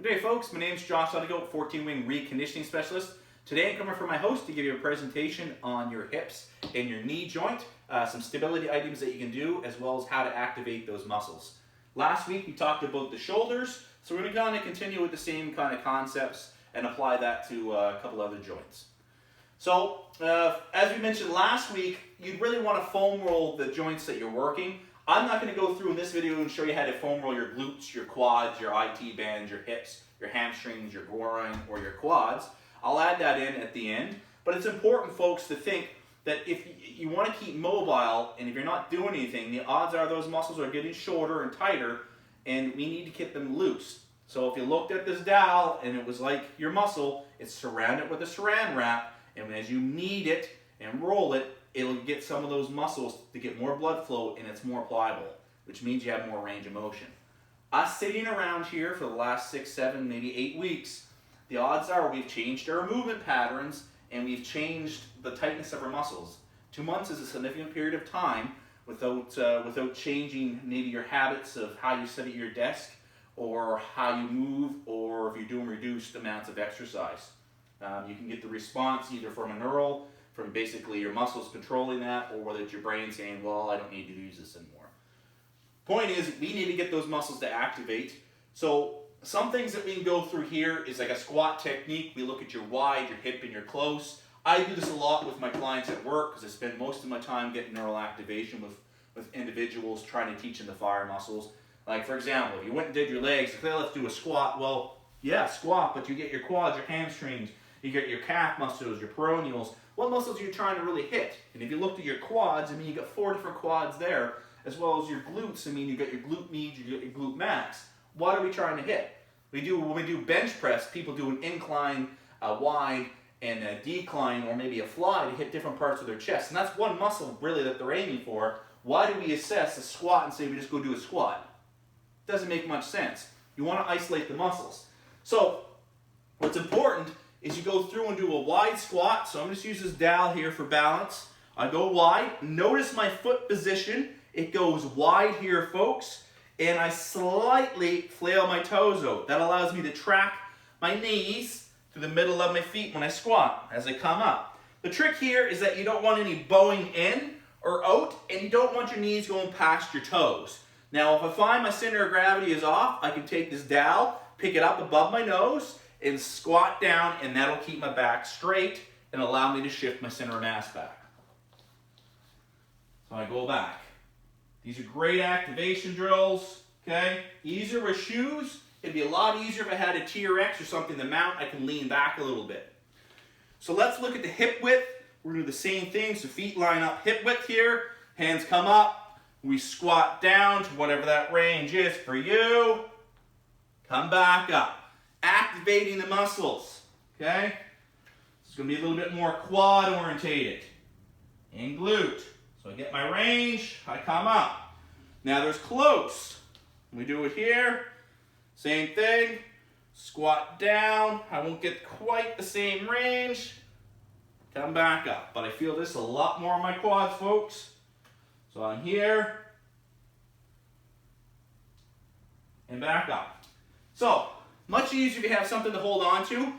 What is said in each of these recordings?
Good day, folks. My name is Josh Ledigo, 14 Wing Reconditioning Specialist. Today I'm coming from my host to give you a presentation on your hips and your knee joint, some stability items that you can do, as well as how to activate those muscles. Last week we talked about the shoulders, so we're going to kind of continue with the same kind of concepts and apply that to a couple other joints. So, as we mentioned last week, you'd really want to foam roll the joints that you're working. I'm not going to go through in this video and show you how to foam roll your glutes, your quads, your IT bands, your hips, your hamstrings, your groin, or your quads. I'll add that in at the end. But it's important, folks, to think that if you want to keep mobile and if you're not doing anything, the odds are those muscles are getting shorter and tighter, and we need to keep them loose. So if you looked at this dowel and it was like your muscle, it's surrounded with a saran wrap, and as you knead it and roll it, it'll get some of those muscles to get more blood flow, and it's more pliable, which means you have more range of motion. Us sitting around here for the last 6, 7, maybe 8 weeks, the odds are we've changed our movement patterns and we've changed the tightness of our muscles. 2 months is a significant period of time without changing maybe your habits of how you sit at your desk or how you move, or if you're doing reduced amounts of exercise. You can get the response either from a neural, from basically your muscles controlling that, or whether it's your brain saying, well, I don't need to use this anymore. Point is, we need to get those muscles to activate. So some things that we can go through here is like a squat technique. We look at your wide, your hip, and your close. I do this a lot with my clients at work because I spend most of my time getting neural activation with individuals, trying to teach them the fire muscles. Like, for example, if you went and did your legs, okay, let's do a squat. Well, yeah, squat, but you get your quads, your hamstrings, you get your calf muscles, your peroneals. What muscles are you trying to really hit? And if you looked at your quads, I mean, you got 4 different quads there, as well as your glutes. I mean, you got your glute med, you got your glute max. What are we trying to hit? When we do bench press, people do an incline, a wide, and a decline, or maybe a fly to hit different parts of their chest. And that's one muscle, really, that they're aiming for. Why do we assess a squat and say we just go do a squat? It doesn't make much sense. You want to isolate the muscles. So, what's important is you go through and do a wide squat. So I'm just use this dowel here for balance. I go wide. Notice my foot position. It goes wide here, folks. And I slightly flail my toes out. That allows me to track my knees through the middle of my feet when I squat as I come up. The trick here is that you don't want any bowing in or out, and you don't want your knees going past your toes. Now, if I find my center of gravity is off, I can take this dowel, pick it up above my nose, and squat down, and that'll keep my back straight and allow me to shift my center of mass back. So I go back. These are great activation drills, okay? Easier with shoes. It'd be a lot easier if I had a TRX or something to mount. I can lean back a little bit. So let's look at the hip width. We're gonna do the same thing. So feet line up hip width here. Hands come up. We squat down to whatever that range is for you. Come back up. Activating the muscles, okay? It's going to be a little bit more quad orientated and glute. So I get my range, I come up. Now there's close. We do it here, same thing. Squat down, I won't get quite the same range. Come back up, but I feel this a lot more on my quads, folks. So I'm here and back up. So, much easier if you have something to hold on to,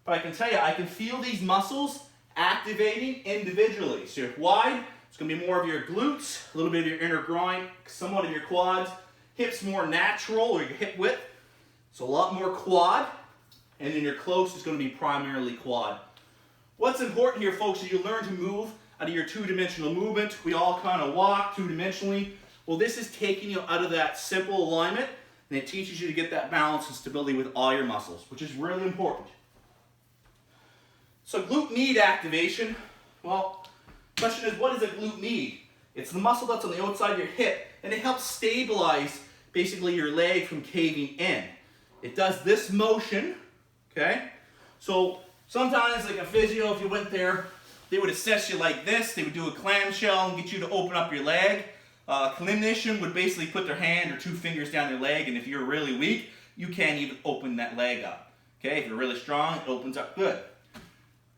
but I can tell you, I can feel these muscles activating individually. So you're wide, it's going to be more of your glutes, a little bit of your inner groin, somewhat of your quads, hips more natural, or your hip width, so a lot more quad, and then your close is going to be primarily quad. What's important here, folks, is you learn to move out of your two-dimensional movement. We all kind of walk two-dimensionally. Well, this is taking you out of that simple alignment, and it teaches you to get that balance and stability with all your muscles, which is really important. So glute med activation, well, the question is, what is a glute med? It's the muscle that's on the outside of your hip, and it helps stabilize basically your leg from caving in. It does this motion, okay? So sometimes, like a physio, if you went there, they would assess you like this. They would do a clamshell and get you to open up your leg. A clinician would basically put their hand or 2 fingers down their leg, and if you're really weak, you can't even open that leg up. Okay, if you're really strong, it opens up good.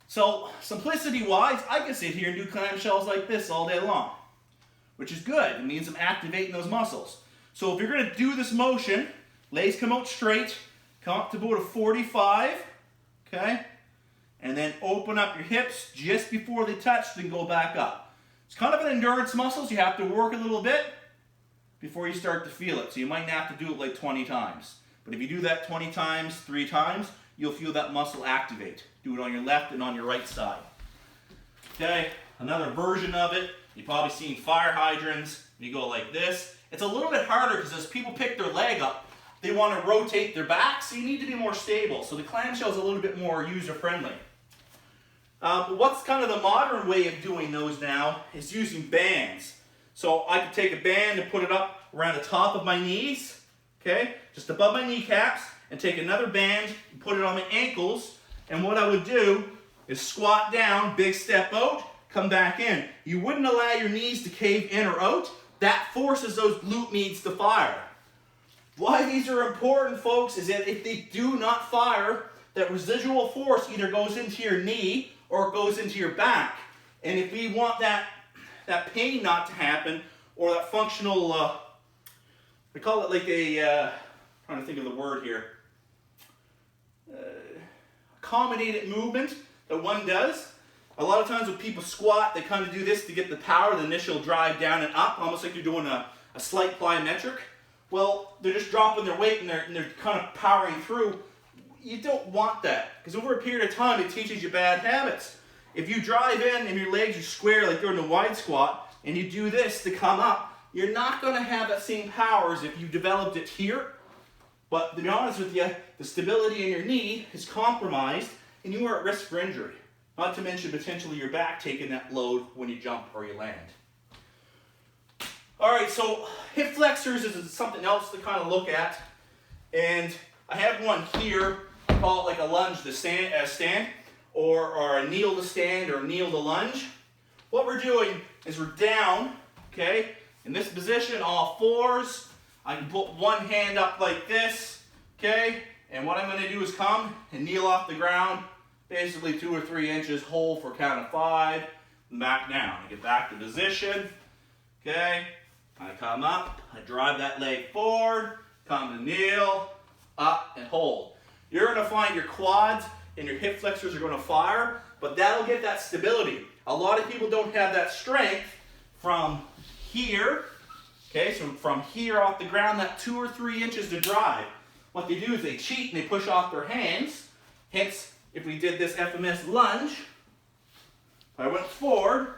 So, simplicity-wise, I can sit here and do clamshells like this all day long, which is good. It means I'm activating those muscles. So if you're going to do this motion, legs come out straight, come up to about a 45, okay? And then open up your hips just before they touch, then go back up. It's kind of an endurance muscle, so you have to work a little bit before you start to feel it. So you might have to do it like 20 times. But if you do that 20 times, 3 times, you'll feel that muscle activate. Do it on your left and on your right side. Okay, another version of it, you've probably seen fire hydrants. You go like this. It's a little bit harder because as people pick their leg up, they want to rotate their back, so you need to be more stable. So the clamshell is a little bit more user-friendly. What's kind of the modern way of doing those now is using bands. So I could take a band and put it up around the top of my knees, okay, just above my kneecaps, and take another band and put it on my ankles. And what I would do is squat down, big step out, come back in. You wouldn't allow your knees to cave in or out. That forces those glute meats to fire. Why these are important, folks, is that if they do not fire, that residual force either goes into your knee or it goes into your back. And if we want that pain not to happen, or that functional, we call it like a, trying to think of the word here, accommodated movement that one does. A lot of times when people squat, they kind of do this to get the power, the initial drive down and up, almost like you're doing a slight plyometric. Well, they're just dropping their weight and they're kind of powering through. You don't want that, because over a period of time, it teaches you bad habits. If you drive in and your legs are square like during the wide squat, and you do this to come up, you're not going to have that same power as if you developed it here. But to be honest with you, the stability in your knee is compromised, and you are at risk for injury. Not to mention potentially your back taking that load when you jump or you land. All right, so hip flexors is something else to kind of look at. And I have one here. I call it like a lunge to stand, or a kneel to stand, or a kneel to lunge. What we're doing is we're down, okay, in this position, all fours. I can put one hand up like this, okay, and what I'm going to do is come and kneel off the ground, basically 2 or 3 inches, hold for a count of 5, and back down. I get back to position, okay, I come up, I drive that leg forward, come to kneel, up, and hold. You're going to find your quads and your hip flexors are going to fire, but that'll get that stability. A lot of people don't have that strength from here, okay, so from here off the ground, that 2 or 3 inches to drive. What they do is they cheat and they push off their hands. Hence, if we did this FMS lunge, if I went forward,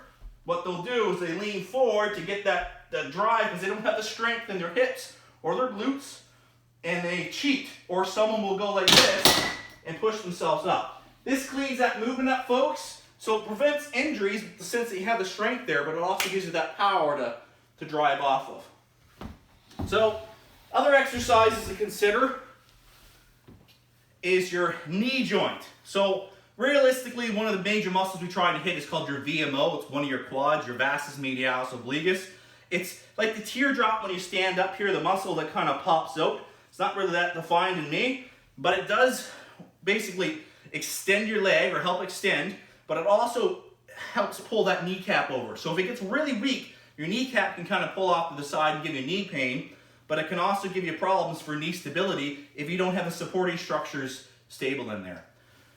what they'll do is they lean forward to get that drive because they don't have the strength in their hips or their glutes, and they cheat. Or someone will go like this and push themselves up. This cleans that movement up, folks, so it prevents injuries in the sense that you have the strength there, but it also gives you that power to drive off of. So, other exercises to consider is your knee joint. So, realistically, one of the major muscles we try to hit is called your VMO. It's one of your quads, your vastus medialis obliquus. It's like the teardrop when you stand up here, the muscle that kind of pops out. It's not really that defined in me, but it does basically extend your leg or help extend, but it also helps pull that kneecap over. So if it gets really weak, your kneecap can kind of pull off to the side and give you knee pain, but it can also give you problems for knee stability if you don't have the supporting structures stable in there.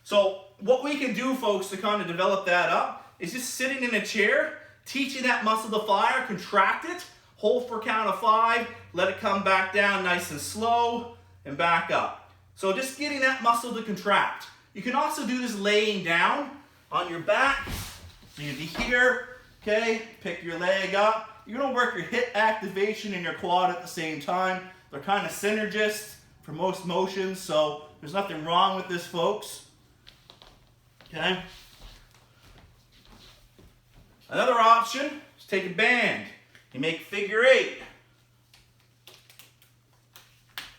So what we can do, folks, to kind of develop that up is just sitting in a chair, teaching that muscle to fire, contract it, hold for a count of 5, let it come back down nice and slow, and back up. So just getting that muscle to contract. You can also do this laying down on your back. So you'd be here, okay, pick your leg up. You're gonna work your hip activation and your quad at the same time. They're kind of synergists for most motions, so there's nothing wrong with this, folks. Okay. Another option is take a band. You make figure 8.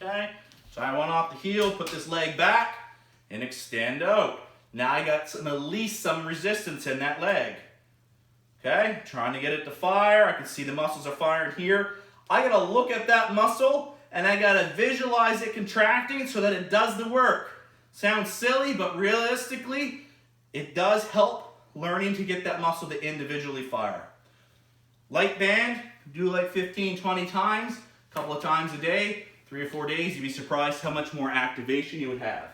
Okay. So I went off the heel, put this leg back, and extend out. Now I got at least some resistance in that leg. Okay, trying to get it to fire. I can see the muscles are firing here. I gotta look at that muscle and I gotta visualize it contracting so that it does the work. Sounds silly, but realistically, it does help learning to get that muscle to individually fire. Light band, do like 15, 20 times, a couple of times a day. 3 or 4 days, you'd be surprised how much more activation you would have.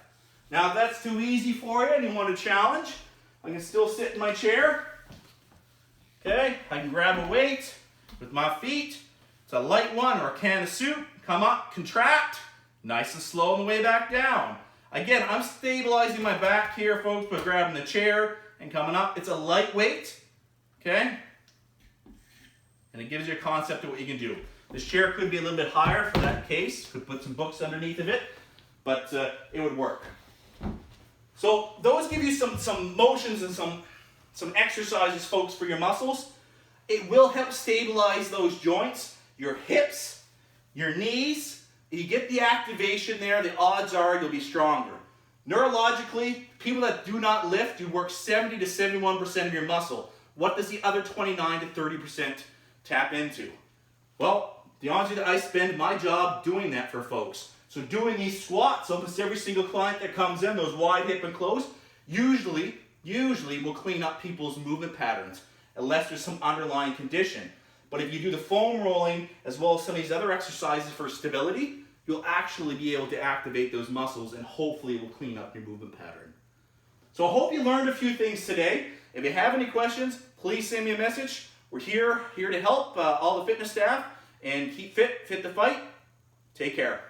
Now, if that's too easy for you and you want a challenge, I can still sit in my chair. Okay, I can grab a weight with my feet. It's a light one or a can of soup. Come up, contract, nice and slow on the way back down. Again, I'm stabilizing my back here, folks, by grabbing the chair and coming up. It's a light weight, okay? And it gives you a concept of what you can do. This chair could be a little bit higher for that case. Could put some books underneath of it, but it would work. So those give you some motions and some exercises, folks, for your muscles. It will help stabilize those joints, your hips, your knees. If you get the activation there, the odds are you'll be stronger. Neurologically, people that do not lift, you work 70 to 71% of your muscle. What does the other 29 to 30% tap into? Well, the honest with you, I spend my job doing that for folks. So doing these squats, almost every single client that comes in, those wide hip and closed, usually will clean up people's movement patterns, unless there's some underlying condition. But if you do the foam rolling, as well as some of these other exercises for stability, you'll actually be able to activate those muscles, and hopefully it will clean up your movement pattern. So I hope you learned a few things today. If you have any questions, please send me a message. We're here to help all the fitness staff, and keep fit to fight. Take care.